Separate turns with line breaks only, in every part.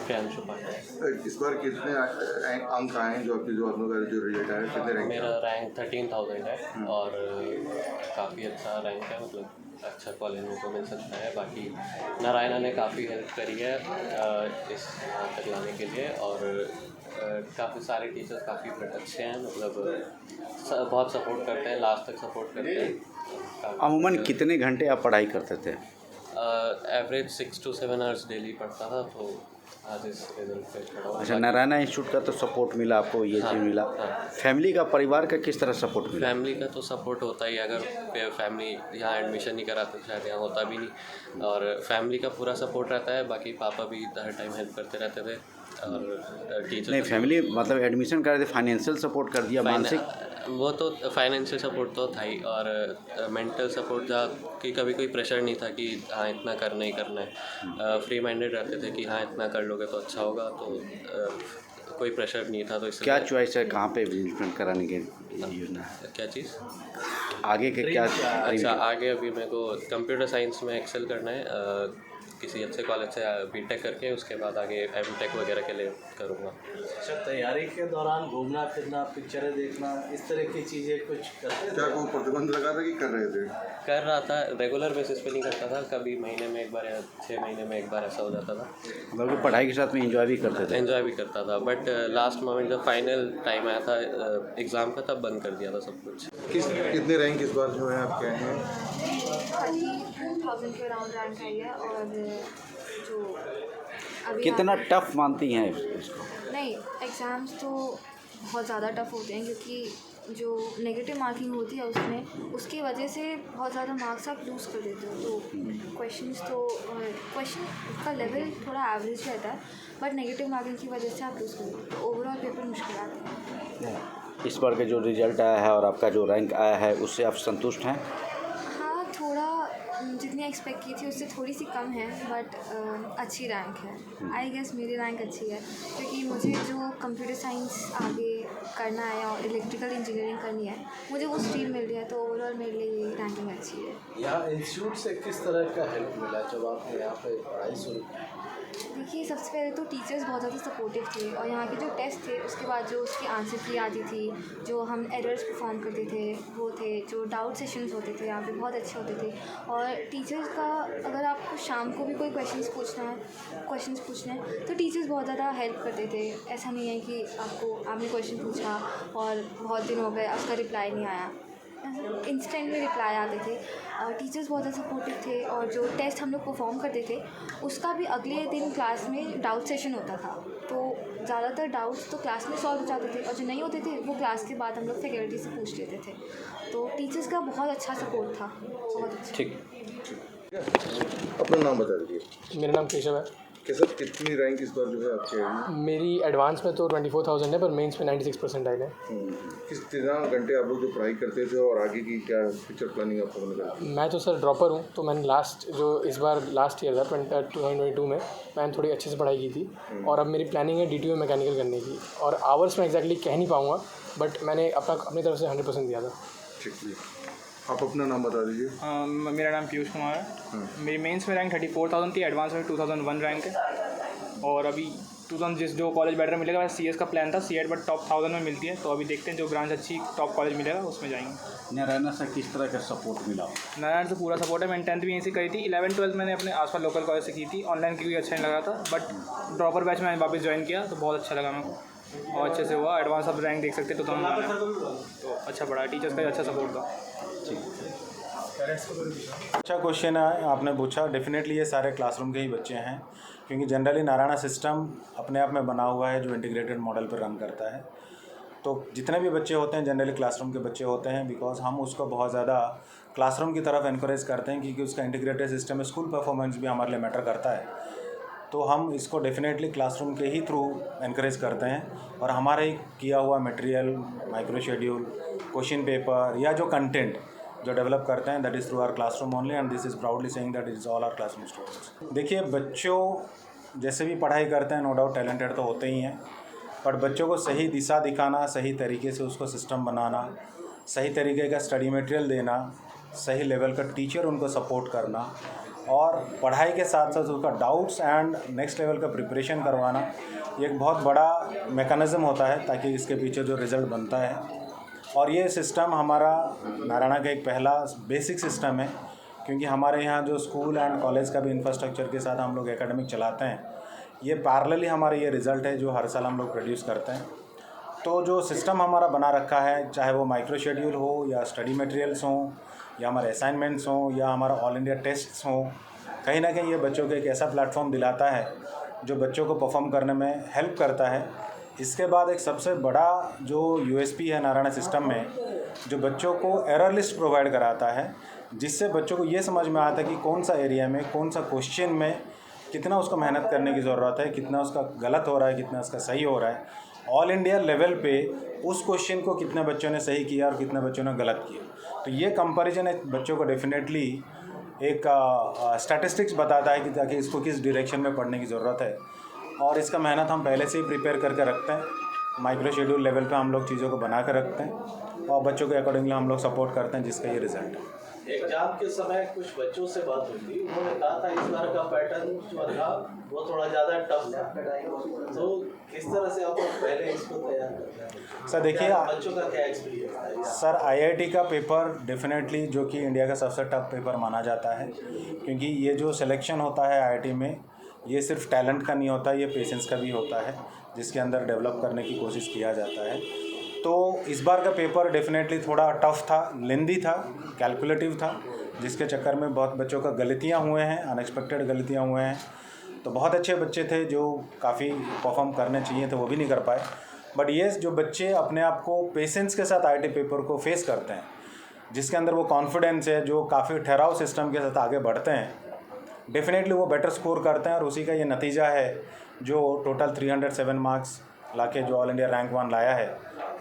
प्रियांशु पाठक।
इस बार कितने अंक आए हैं जो आपका जो रिजल्ट आया कितने रैंक?
मेरा रैंक 13,000 है और काफ़ी अच्छा रैंक है, मतलब अच्छा कॉलेज में को मिल सकता है। बाकी नारायणा ने काफ़ी हेल्प करी है इस यहाँ तक लाने के लिए, और काफ़ी सारे टीचर्स काफ़ी अच्छे हैं, मतलब बहुत सपोर्ट करते हैं, लास्ट तक सपोर्ट करते हैं।
अमूमन कितने घंटे आप पढ़ाई करते थे?
एवरेज 6 to 7 आवर्स डेली पढ़ता था, तो आज इस रिजल्ट पे खड़ा हुआ।
अच्छा, नारायणा इंस्टीट्यूट का तो सपोर्ट मिला आपको, ये चीज़ मिला। फैमिली का, परिवार का किस तरह सपोर्ट मिला?
फैमिली का तो सपोर्ट होता ही, अगर फैमिली यहाँ एडमिशन नहीं कराते तो शायद यहाँ होता भी नहीं, और फैमिली का पूरा सपोर्ट रहता है। बाकी पापा भी हर टाइम हेल्प करते रहते थे, और टीचर
नहीं, फैमिली मतलब एडमिशन करा थे, फाइनेंशियल सपोर्ट कर दिया, मानसिक?
वो तो फाइनेंशियल सपोर्ट तो था ही, और मेंटल सपोर्ट था कि कभी कोई प्रेशर नहीं था कि हाँ इतना करना ही करना है। फ्री माइंडेड रहते थे कि हाँ इतना कर लोगे तो अच्छा होगा, तो कोई प्रेशर नहीं था। तो इससे
क्या चॉइस है, कहाँ पे एडमिशन कराने की योजना है?
क्या चीज़
आगे के क्या?
अच्छा, आगे अभी मेरे को कंप्यूटर साइंस में एक्सेल करना है, किसी अच्छे कॉलेज से बीटेक करके उसके बाद आगे एमटेक वगैरह के लिए करूँगा।
अच्छा, तैयारी के दौरान घूमना फिरना, पिक्चरें देखना, इस तरह की चीज़ें कुछ करते थे?
क्या कोई प्रतिबंध लगा था कि कर रहे थे?
कर रहा था, रेगुलर बेसिस पे नहीं करता था, कभी महीने में एक बार या 6 महीने में एक बार ऐसा हो जाता था।
मतलब कि पढ़ाई के साथ में एंजॉय भी करते थे?
एंजॉय भी करता था, बट लास्ट मोमेंट जब फाइनल टाइम आया था एग्ज़ाम का, तब बंद कर दिया था सब कुछ।
कितने रैंक इस बार जो है आपके आए हैं?
32,000 के अराउंड रैंक आई है, और जो अभी
कितना टफ मानती हैं इसको?
नहीं, एग्ज़ाम्स तो बहुत ज़्यादा टफ होते हैं, क्योंकि जो नेगेटिव मार्किंग होती है उसमें, उसकी वजह से बहुत ज़्यादा मार्क्स आप लूज़ कर देते हो। तो क्वेश्चन का लेवल थोड़ा एवरेज रहता है, बट नेगेटिव मार्किंग की वजह से आप लूज़ कर देते हो, तो ओवरऑल पेपर मुश्किल आता है।
इस बार के जो रिजल्ट आया है और आपका जो रैंक आया है, उससे आप संतुष्ट हैं?
हाँ, थोड़ा जितनी एक्सपेक्ट की थी उससे थोड़ी सी कम है, बट अच्छी रैंक है। आई गेस मेरी रैंक अच्छी है, क्योंकि मुझे जो कंप्यूटर साइंस आगे करना है और इलेक्ट्रिकल इंजीनियरिंग करनी है, मुझे वो स्ट्रीम मिल रही है, तो ओवरऑल मेरे लिए रैंकिंग अच्छी है।
यहाँ इंस्टीट्यूट से किस तरह का हेल्प मिला जब आपने यहाँ पे पढ़ाई शुरू की?
देखिए, सबसे पहले तो टीचर्स बहुत ज़्यादा सपोर्टिव थे, और यहाँ के जो टेस्ट थे उसके बाद जो उसकी आंसर की आती थी, जो हम एरर्स परफॉर्म करते थे वो थे, जो डाउट सेशंस होते थे यहाँ पे बहुत अच्छे होते थे। और टीचर्स का, अगर आपको शाम को भी कोई क्वेश्चंस पूछने हैं तो टीचर्स बहुत ज़्यादा हेल्प करते थे। ऐसा नहीं है कि आपने क्वेश्चन पूछा और बहुत दिन हो गए उसका रिप्लाई नहीं आया, इंस्टेंट में रिप्लाई आते थे। टीचर्स बहुत ज़्यादा सपोर्टिव थे, और जो टेस्ट हम लोग परफॉर्म करते थे उसका भी अगले दिन क्लास में डाउट सेशन होता था, तो ज़्यादातर डाउट्स तो क्लास में सॉल्व हो जाते थे, और जो नहीं होते थे वो क्लास के बाद हम लोग फैकल्टी से पूछ लेते थे। तो टीचर्स का बहुत अच्छा सपोर्ट था, बहुत अच्छा।
ठीक।
अपना नाम बता दीजिए।
मेरा नाम केशव है।
कैसा, कितनी रैंक इस बार जो है आपके आई है?
मेरी एडवांस में तो 24,000 है, पर मेंस में 96% आए हैं।
कितना घंटे आप लोग जो पढ़ाई करते थे और आगे की क्या फ्यूचर प्लानिंग आपको बनाई?
मैं तो सर ड्रॉपर हूँ, तो मैंने इस बार लास्ट ईयर था 2022 में मैंने थोड़ी अच्छे से पढ़ाई की थी, और अब मेरी प्लानिंग है DTO मैकेनिकल करने की। और आवर्स में एग्जैक्टली कह नहीं पाऊँगा, बट मैंने अपनी तरफ से 100% दिया था।
ठीक है, आप अपना नाम बता दीजिए।
मेरा नाम पीयूष कुमार है। मेरी मेंस में रैंक 34,000 थी, एडवांस में 2001 रैंक है, और अभी 2000 जो कॉलेज बेटर मिलेगा, वैसे CS का प्लान था, CET बट टॉप 1000 में मिलती है, तो अभी देखते हैं जो ब्रांच अच्छी टॉप कॉलेज मिलेगा उसमें जाएंगे।
नारायणा से किस तरह का सपोर्ट मिला?
नारायण से पूरा सपोर्ट है। मैंने 10th भी यहीं से करी थी, 11th-12th मैंने अपने आसपास लोकल कॉलेज से की थी। ऑनलाइन की भी अच्छा नहीं लगा था, बट ड्रॉपर बैच में मैंने वापस ज्वाइन किया तो बहुत अच्छा लगा मेरे को, और अच्छे से हुआ। एडवांस अब रैंक देख सकते तो अच्छा पढ़ा, टीचर्स का अच्छा सपोर्ट था।
अच्छा क्वेश्चन है आपने पूछा। डेफिनेटली ये सारे क्लासरूम के ही बच्चे हैं, क्योंकि जनरली नारायणा सिस्टम अपने आप में बना हुआ है जो इंटीग्रेटेड मॉडल पर रन करता है। तो जितने भी बच्चे होते हैं जनरली क्लासरूम के बच्चे होते हैं, बिकॉज हम उसको बहुत ज़्यादा क्लासरूम की तरफ इनकरेज करते हैं, क्योंकि उसका इंटीग्रेटेड सिस्टम में स्कूल परफॉर्मेंस भी हमारे लिए मैटर करता है। तो हम इसको डेफिनेटली क्लासरूम के ही थ्रू इनकरेज करते हैं, और हमारे किया हुआ material, micro schedule, question paper या जो कंटेंट जो डेवलप करते हैं, that is through our classroom only, and this is proudly saying that it is all our classroom students. देखिए, बच्चों जैसे भी पढ़ाई करते हैं, नो डाउट टैलेंटेड तो होते ही हैं, पर बच्चों को सही दिशा दिखाना, सही तरीके से उसको सिस्टम बनाना, सही तरीके का स्टडी मटेरियल देना, सही लेवल का टीचर उनको सपोर्ट करना, और पढ़ाई के साथ साथ उसका डाउट्स एंड नेक्स्ट लेवल का प्रिपरेशन करवाना ये एक बहुत बड़ा मैकेनिज़्म होता है ताकि इसके पीछे जो रिज़ल्ट बनता है। और ये सिस्टम हमारा नारायणा का एक पहला बेसिक सिस्टम है, क्योंकि हमारे यहाँ जो स्कूल एंड कॉलेज का भी इंफ्रास्ट्रक्चर के साथ हम लोग एकेडमिक चलाते हैं, ये पैरेलली हमारा ये रिज़ल्ट है जो हर साल हम लोग प्रोड्यूस करते हैं। तो जो सिस्टम हमारा बना रखा है, चाहे वो माइक्रो शेड्यूल हो या स्टडी मटेरियल्स हों या हमारे असाइनमेंट्स हों या हमारा ऑल इंडिया टेस्ट्स हों, कहीं ना कहीं ये बच्चों को एक ऐसा प्लेटफॉर्म दिलाता है जो बच्चों को परफॉर्म करने में हेल्प करता है। इसके बाद एक सबसे बड़ा जो यूएसपी है नारायणा सिस्टम में, जो बच्चों को एरर लिस्ट प्रोवाइड कराता है, जिससे बच्चों को ये समझ में आता है कि कौन सा एरिया में कौन सा क्वेश्चन में कितना उसको मेहनत करने की ज़रूरत है, कितना उसका गलत हो रहा है, कितना उसका सही हो रहा है। ऑल इंडिया लेवल पे उस क्वेश्चन को कितने बच्चों ने सही किया और कितने बच्चों ने गलत किया। तो ये कंपैरिजन एक बच्चों को डेफिनेटली एक स्टैटिस्टिक्स बताता है कि ताकि इसको किस डायरेक्शन में पढ़ने की ज़रूरत है। और इसका मेहनत हम पहले से ही प्रिपेयर करके रखते हैं। माइक्रो शेड्यूल लेवल पे हम लोग चीज़ों को बना कर रखते हैं और बच्चों के अकॉर्डिंगली हम लोग सपोर्ट करते हैं, जिसका ये रिज़ल्ट है।
एग्जाम के समय कुछ बच्चों से बात हुई थी, उन्होंने कहा था इस बार का पैटर्न जो था वो थोड़ा ज़्यादा टफ था, तो किस तरह से आप पहले इसको तैयार करते हैं?
सर देखिए,
बच्चों का क्या एक्सपीरियंस है?
सर आईआईटी का पेपर डेफिनेटली जो कि इंडिया का सबसे टफ पेपर माना जाता है, क्योंकि ये जो सिलेक्शन होता है आईआईटी में, ये सिर्फ टैलेंट का नहीं होता, ये पेशेंस का भी होता है, जिसके अंदर डेवलप करने की कोशिश किया जाता है। तो इस बार का पेपर डेफिनेटली थोड़ा टफ था, लेंदी था, कैलकुलेटिव था, जिसके चक्कर में बहुत बच्चों का गलतियां हुए हैं, अनएक्सपेक्टेड गलतियां हुए हैं। तो बहुत अच्छे बच्चे थे जो काफ़ी परफॉर्म करने चाहिए थे, वो भी नहीं कर पाए। बट ये जो बच्चे अपने आप को पेशेंस के साथ आईआईटी पेपर को फेस करते हैं, जिसके अंदर वो कॉन्फिडेंस है, जो काफ़ी ठहराव सिस्टम के साथ आगे बढ़ते हैं, डेफिनेटली वो बेटर स्कोर करते हैं। और उसी का ये नतीजा है जो टोटल 307 मार्क्स लाके जो ऑल इंडिया रैंक 1 लाया है।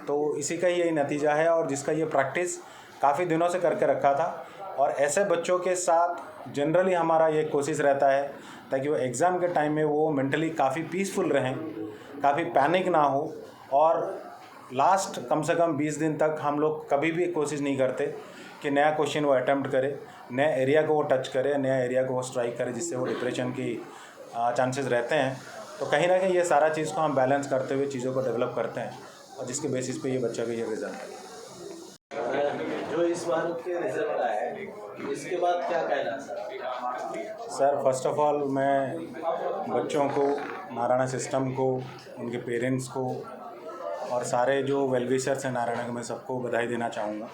तो इसी का यही नतीजा है और जिसका ये प्रैक्टिस काफ़ी दिनों से करके रखा था। और ऐसे बच्चों के साथ जनरली हमारा ये कोशिश रहता है ताकि वो एग्ज़ाम के टाइम में वो मेंटली काफ़ी पीसफुल रहें, काफ़ी पैनिक ना हो। और लास्ट कम से कम 20 दिन तक हम लोग कभी भी कोशिश नहीं करते कि नया क्वेश्चन वो अटैम्प्ट करे, नए एरिया को वो टच करे, नया एरिया को वो स्ट्राइक करे, जिससे वो डिप्रेशन की चांसेस रहते हैं। तो कहीं ना कहीं ये सारा चीज़ को हम बैलेंस करते हुए चीज़ों को डेवलप करते हैं और जिसके बेसिस पे ये बच्चा का ये रिज़ल्ट है।
जो इस बार के रिजल्ट आया है, इसके बाद क्या कहना है
सर? फर्स्ट ऑफ ऑल मैं बच्चों को, नारायणा सिस्टम को, उनके पेरेंट्स को और सारे जो वेलविशर्स हैं नारायणा के, मैं सबको बधाई देना चाहूँगा,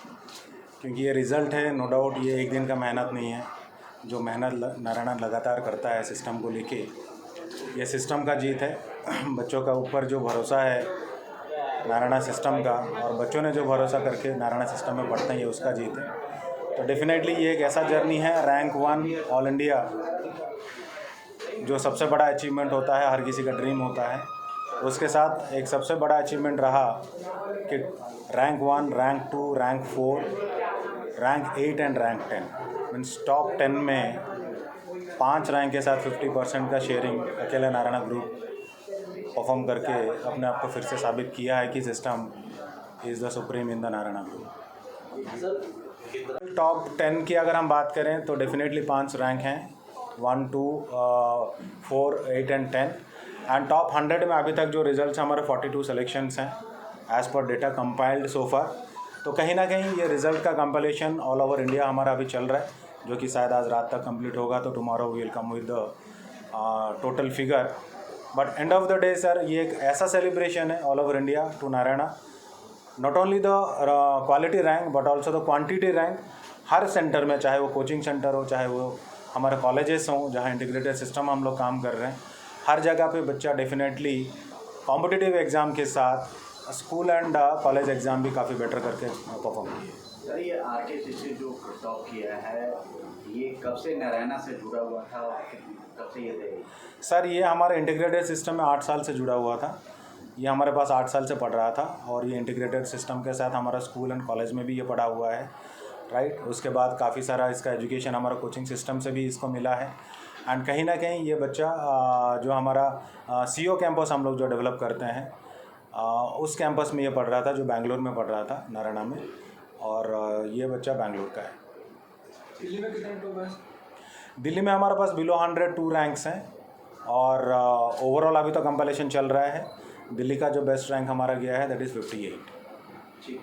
क्योंकि ये रिज़ल्ट है, नो डाउट ये एक दिन का मेहनत नहीं है। जो मेहनत नारायणा लगातार करता है सिस्टम को लेके, ये सिस्टम का जीत है। बच्चों का ऊपर जो भरोसा है नारायणा सिस्टम का, और बच्चों ने जो भरोसा करके नारायणा सिस्टम में पढ़ते हैं, ये उसका जीत है। तो डेफिनेटली ये एक ऐसा जर्नी है, रैंक 1 ऑल इंडिया जो सबसे बड़ा अचीवमेंट होता है, हर किसी का ड्रीम होता है। उसके साथ एक सबसे बड़ा अचीवमेंट रहा कि rank 1, rank 2, rank 4, rank 8 and rank 10 means top 10 में 5 रैंक के साथ 50% का शेयरिंग अकेले नारायणा ग्रुप परफॉर्म करके अपने आप को फिर से साबित किया है कि system is the supreme in the Narayana group. Top 10 की अगर हम बात करें तो डेफिनेटली 5 रैंक हैं, 1, 2, 4, 8 एंड 10। एंड टॉप 100 में अभी तक जो रिजल्ट्स हमारे 42 सिलेक्शंस हैं एज़ पर डेटा कंपाइल्ड सो फार। तो कहीं ना कहीं ये रिज़ल्ट का कंपाइलेशन ऑल ओवर इंडिया हमारा अभी चल रहा है, जो कि शायद आज रात तक कंप्लीट होगा। तो tomorrow we will come with the total figure. But end of the day sir, ये एक ऐसा सेलिब्रेशन है all over India to Narayana, not only the quality rank but also the quantity rank. हर सेंटर में, चाहे वो कोचिंग सेंटर हो, चाहे वो हमारे कॉलेजेस हों जहाँ इंटीग्रेटेड सिस्टम हम लोग काम कर रहे हैं, हर जगह पे बच्चा डेफिनेटली कॉम्पिटिटिव एग्ज़ाम के साथ स्कूल एंड कॉलेज एग्ज़ाम भी काफ़ी बेटर करके परफॉर्म किए।
सर ये आरकेसीसी जो टॉप किया है, ये कब से नारायणा से जुड़ा हुआ था और कब से ये थे?
सर ये हमारे इंटीग्रेटेड सिस्टम में 8 साल से जुड़ा हुआ था। ये हमारे पास 8 साल से पढ़ रहा था और ये इंटीग्रेटेड सिस्टम के साथ हमारा स्कूल एंड कॉलेज में भी ये पढ़ा हुआ है, राइट। उसके बाद काफ़ी सारा इसका एजुकेशन हमारा कोचिंग सिस्टम से भी इसको मिला है। एंड कहीं ना कहीं ये बच्चा जो हमारा सीओ कैंपस हम लोग जो डेवलप करते हैं, उस कैंपस में ये पढ़ रहा था, जो बेंगलोर में पढ़ रहा था, नारायणा में। और ये बच्चा बेंगलोर का है।
दिल्ली में कितने टॉप है?
दिल्ली में हमारे पास बिलो 100 2 रैंक्स हैं और ओवरऑल अभी तो कंपाइलेशन चल रहा है। दिल्ली का जो बेस्ट रैंक हमारा गया है दैट इज़ 58।
ठीक